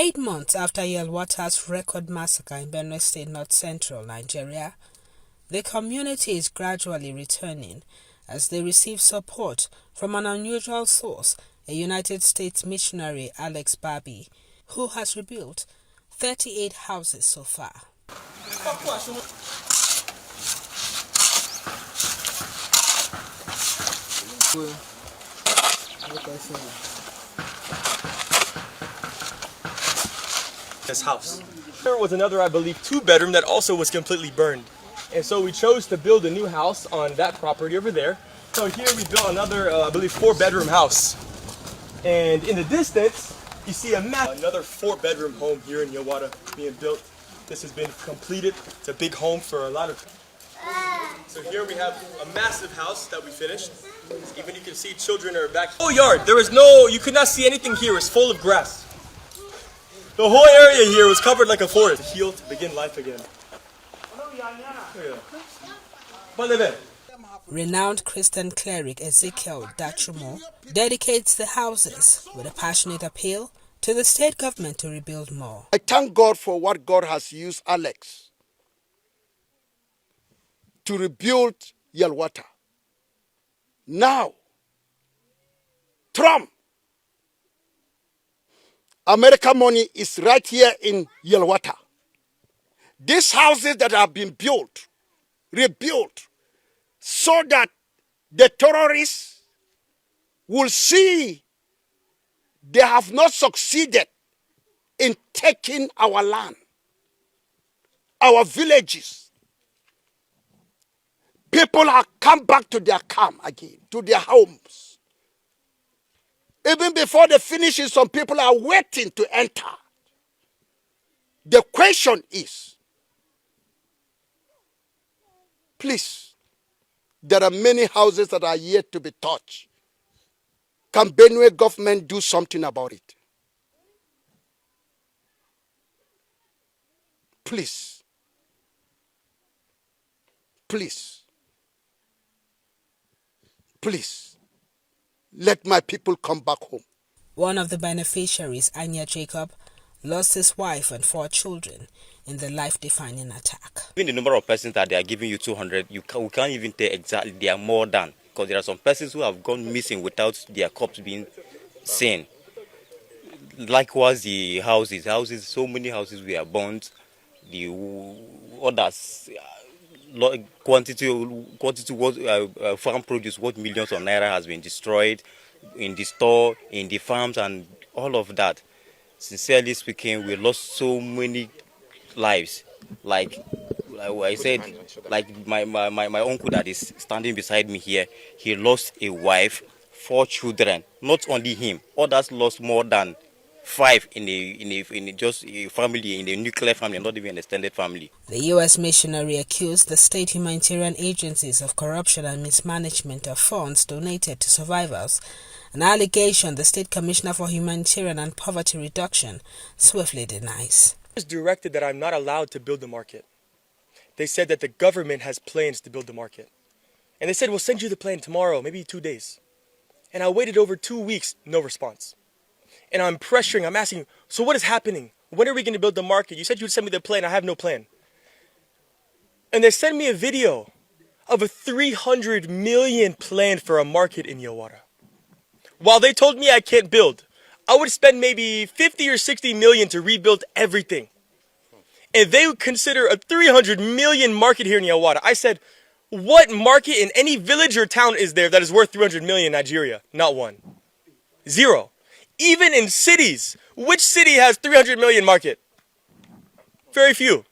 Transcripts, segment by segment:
8 months after Yelwata's record massacre in Benue State, north-central Nigeria, the community is gradually returning as they receive support from an unusual source, a United States missionary, Alex Babi, who has rebuilt 38 houses so far. This house. There was another, I believe, 2-bedroom that also was completely burned. And so we chose to build a new house on that property over there. So here we built another, I believe, 4-bedroom house. And in the distance, you see another 4-bedroom home here in Yelwata being built. This has been completed. It's a big home for a lot of. So here we have a massive house that we finished. Even you can see children are back. Oh, yard. There was no, you could not see anything here. It was full of grass. The whole area here was covered like a forest. To heal, to begin life again. Renowned Christian cleric Ezekiel Dachumo dedicates the houses with a passionate appeal to the state government to rebuild more. I thank God for what God has used Alex to rebuild Yelwata. Now, Trump, American money is right here in Yelwata. These houses that have been built, rebuilt, so that the terrorists will see they have not succeeded in taking our land, our villages. People have come back to their camp again, to their homes. Even before they finish it, some people are waiting to enter. The question is, please, there are many houses that are yet to be touched. Can Benue government do something about it? Please. Please. Please. Let my people come back home. One of the beneficiaries, Anya Jacob, lost his wife and 4 children in the life-defining attack. Even the number of persons that they are giving you 200, we can't even tell exactly. They are more than, because there are some persons who have gone missing without their corpse being seen. Likewise, the houses, so many houses were burnt. The others, quantity farm produce, what millions of naira has been destroyed in the store, in the farms, and all of that. Sincerely speaking, we lost so many lives. Like I said, like my uncle that is standing beside me here, he lost a wife, 4 children. Not only him, others lost more than 5 in just a family, in a nuclear family, not even an extended family. The U.S. missionary accused the state humanitarian agencies of corruption and mismanagement of funds donated to survivors, an allegation the State Commissioner for Humanitarian and Poverty Reduction swiftly denies. It was directed that I'm not allowed to build the market. They said that the government has plans to build the market. And they said, we'll send you the plan tomorrow, maybe 2 days. And I waited over 2 weeks, no response. And I'm pressuring, I'm asking, so what is happening? When are we going to build the market? You said you'd send me the plan, I have no plan. And they sent me a video of a 300 million plan for a market in Yelwata. While they told me I can't build, I would spend maybe 50 or 60 million to rebuild everything. And they would consider a 300 million market here in Yelwata. I said, what market in any village or town is there that is worth 300 million in Nigeria? Not one. 0. Even in cities, which city has 300 million market? Very few.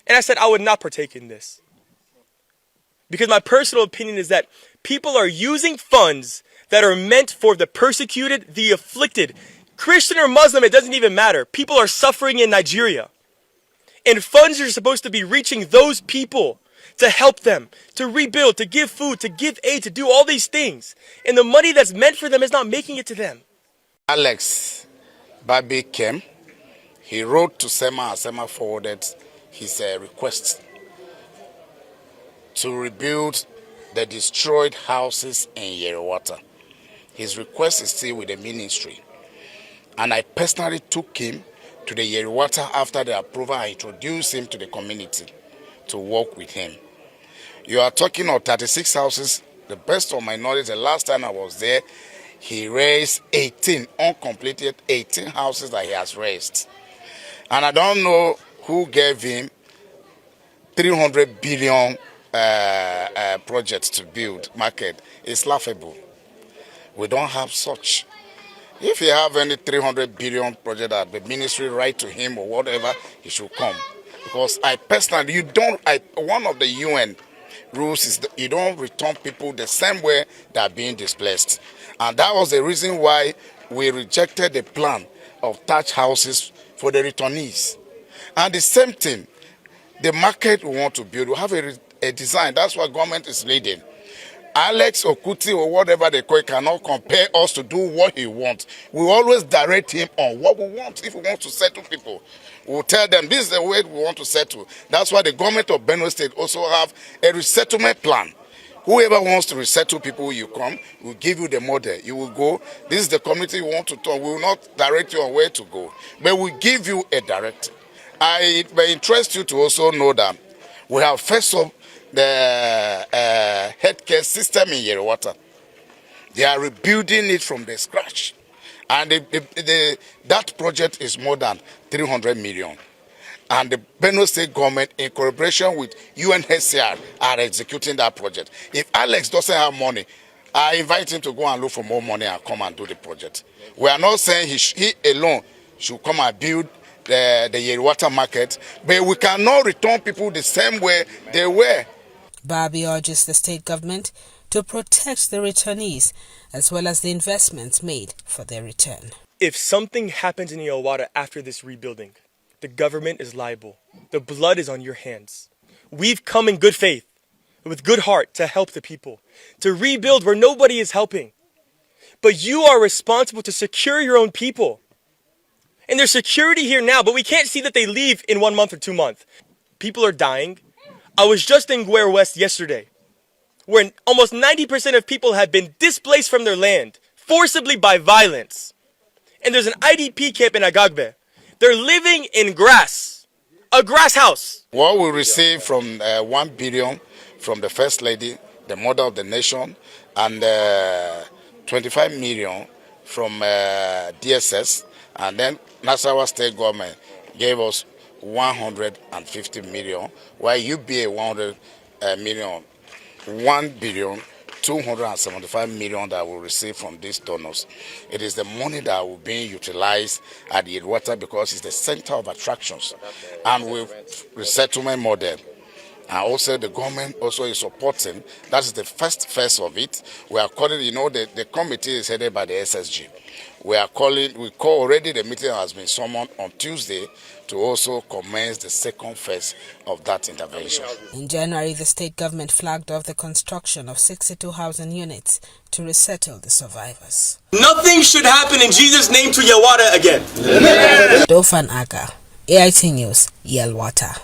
And I said I would not partake in this. Because my personal opinion is that people are using funds that are meant for the persecuted, the afflicted. Christian or Muslim, it doesn't even matter. People are suffering in Nigeria. And funds are supposed to be reaching those people to help them, to rebuild, to give food, to give aid, to do all these things. And the money that's meant for them is not making it to them. Alex Babi came. He wrote to SEMA. SEMA forwarded his request to rebuild the destroyed houses in Yelwata. His request is still with the ministry. And I personally took him to the Yeriwata after the approval and introduce him to the community to work with him. You are talking of 36 houses. The best of my knowledge, the last time I was there, he raised 18, uncompleted 18 houses that he has raised. And I don't know who gave him 300 billion projects to build market. It's laughable. We don't have such. If you have any 300 billion project that the ministry write to him or whatever, he should come. Because I personally, one of the UN rules is that you don't return people the same way they are being displaced. And that was the reason why we rejected the plan of thatch houses for the returnees. And the same thing, the market we want to build, we have a design. That's what government is leading. Alex Okuti or whatever they call it cannot compare us to do what he wants. We always direct him on what we want. If we want to settle people, we'll tell them this is the way we want to settle. That's why the government of Benue State also have a resettlement plan. Whoever wants to resettle people, you come, we'll give you the model. You will go, this is the community you want to turn. We will not direct you on where to go, but we'll give you a directive. It may interest you to also know that we have first of the healthcare system in Yeriwata. They are rebuilding it from the scratch. And that project is more than 300 million. And the Benue State government, in collaboration with UNHCR, are executing that project. If Alex doesn't have money, I invite him to go and look for more money and come and do the project. We are not saying he alone should come and build the Yeriwata market, but we cannot return people the same way they were. Barbie urges the state government to protect the returnees as well as the investments made for their return. If something happens in Yeriwata after this rebuilding, the government is liable. The blood is on your hands. We've come in good faith, with good heart, to help the people, to rebuild where nobody is helping. But you are responsible to secure your own people. And there's security here now, but we can't see that they leave in 1 month or 2 months. People are dying. I was just in Guer West yesterday, where almost 90% of people have been displaced from their land, forcibly by violence. And there's an IDP camp in Agagbe. They're living in grass, a grass house. What we received from 1 billion from the First Lady, the Mother of the Nation, and 25 million from DSS, and then Nasarawa State Government gave us 150 million, while UBA 100 million, 1 billion 275 million that we receive from these donors. It is the money that will be utilized at the Yeriwata because it's the center of attractions, and with resettlement model. And also the government also is supporting. That is the first phase of it. We are calling, the committee is headed by the SSG. We call already, the meeting has been summoned on Tuesday to also commence the second phase of that intervention. In January, the state government flagged off the construction of 62 housing units to resettle the survivors. Nothing should happen in Jesus' name to Yeriwata again. Dofan Aga, AIT News, Yeriwata.